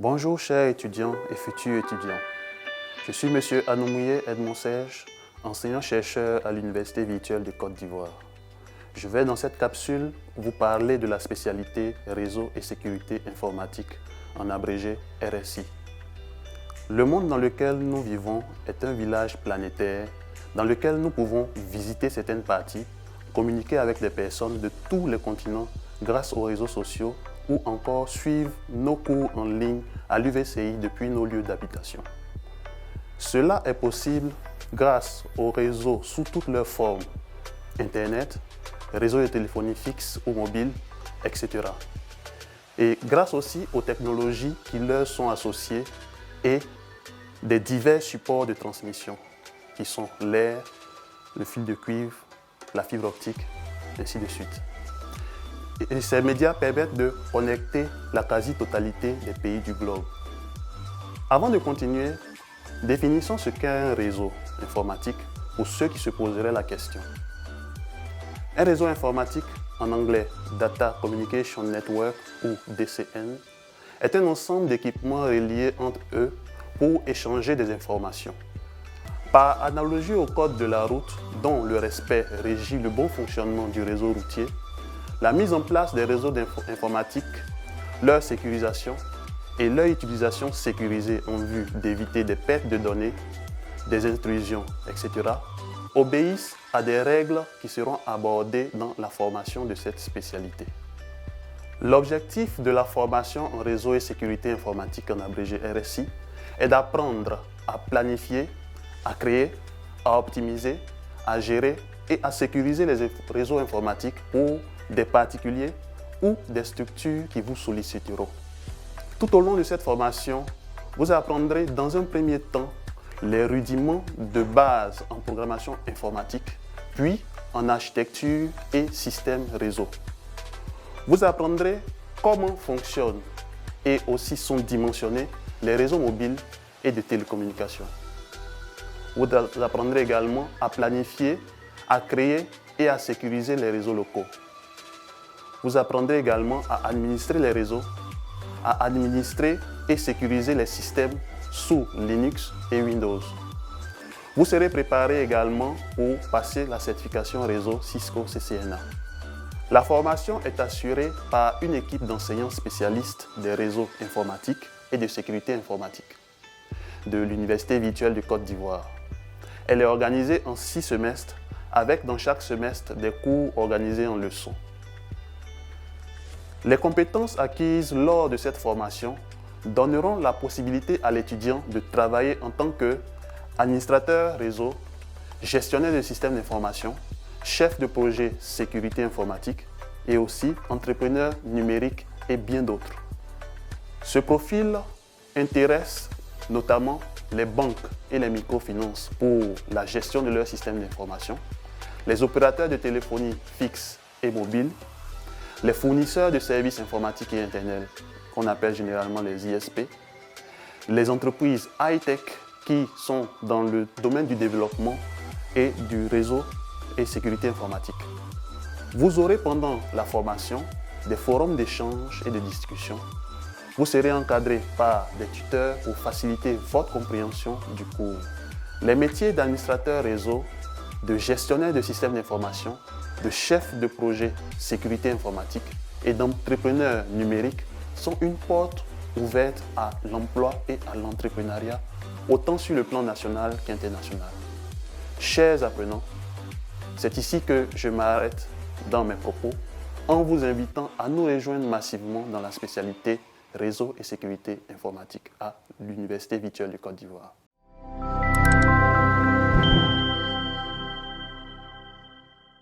Bonjour chers étudiants et futurs étudiants. Je suis M. Anoumouye Edmond Serge, enseignant-chercheur à l'Université virtuelle de Côte d'Ivoire. Je vais dans cette capsule vous parler de la spécialité Réseau et sécurité informatique, en abrégé RSI. Le monde dans lequel nous vivons est un village planétaire dans lequel nous pouvons visiter certaines parties, communiquer avec des personnes de tous les continents grâce aux réseaux sociaux ou encore suivre nos cours en ligne à l'UVCI depuis nos lieux d'habitation. Cela est possible grâce aux réseaux sous toutes leurs formes, Internet, réseaux de téléphonie fixe ou mobile, etc. Et grâce aussi aux technologies qui leur sont associées et des divers supports de transmission qui sont l'air, le fil de cuivre, la fibre optique, ainsi de suite. Et ces médias permettent de connecter la quasi-totalité des pays du globe. Avant de continuer, définissons ce qu'est un réseau informatique pour ceux qui se poseraient la question. Un réseau informatique, en anglais Data Communication Network ou DCN, est un ensemble d'équipements reliés entre eux pour échanger des informations. Par analogie au code de la route, dont le respect régit le bon fonctionnement du réseau routier, la mise en place des réseaux informatiques, leur sécurisation et leur utilisation sécurisée en vue d'éviter des pertes de données, des intrusions, etc., obéissent à des règles qui seront abordées dans la formation de cette spécialité. L'objectif de la formation en réseau et sécurité informatique, en abrégé RSI, est d'apprendre à planifier, à créer, à optimiser, à gérer et à sécuriser les réseaux informatiques pour des particuliers ou des structures qui vous solliciteront. Tout au long de cette formation, vous apprendrez dans un premier temps les rudiments de base en programmation informatique, puis en architecture et système réseau. Vous apprendrez comment fonctionnent et aussi sont dimensionnés les réseaux mobiles et de télécommunications. Vous apprendrez également à planifier, à créer et à sécuriser les réseaux locaux. Vous apprendrez également à administrer les réseaux, à administrer et sécuriser les systèmes sous Linux et Windows. Vous serez préparé également pour passer la certification réseau Cisco CCNA. La formation est assurée par une équipe d'enseignants spécialistes des réseaux informatiques et de sécurité informatique de l'Université virtuelle de Côte d'Ivoire. Elle est organisée en 6 semestres avec dans chaque semestre des cours organisés en leçons. Les compétences acquises lors de cette formation donneront la possibilité à l'étudiant de travailler en tant qu'administrateur réseau, gestionnaire de systèmes d'information, chef de projet sécurité informatique et aussi entrepreneur numérique et bien d'autres. Ce profil intéresse notamment les banques et les microfinances pour la gestion de leurs systèmes d'information, les opérateurs de téléphonie fixe et mobile, les fournisseurs de services informatiques et Internet, qu'on appelle généralement les ISP, les entreprises high-tech qui sont dans le domaine du développement et du réseau et sécurité informatique. Vous aurez pendant la formation des forums d'échange et de discussion. Vous serez encadré par des tuteurs pour faciliter votre compréhension du cours. Les métiers d'administrateur réseau, de gestionnaire de systèmes d'information, de chef de projet sécurité informatique et d'entrepreneur numérique sont une porte ouverte à l'emploi et à l'entrepreneuriat, autant sur le plan national qu'international. Chers apprenants, c'est ici que je m'arrête dans mes propos en vous invitant à nous rejoindre massivement dans la spécialité Réseau et sécurité informatique à l'Université virtuelle de Côte d'Ivoire.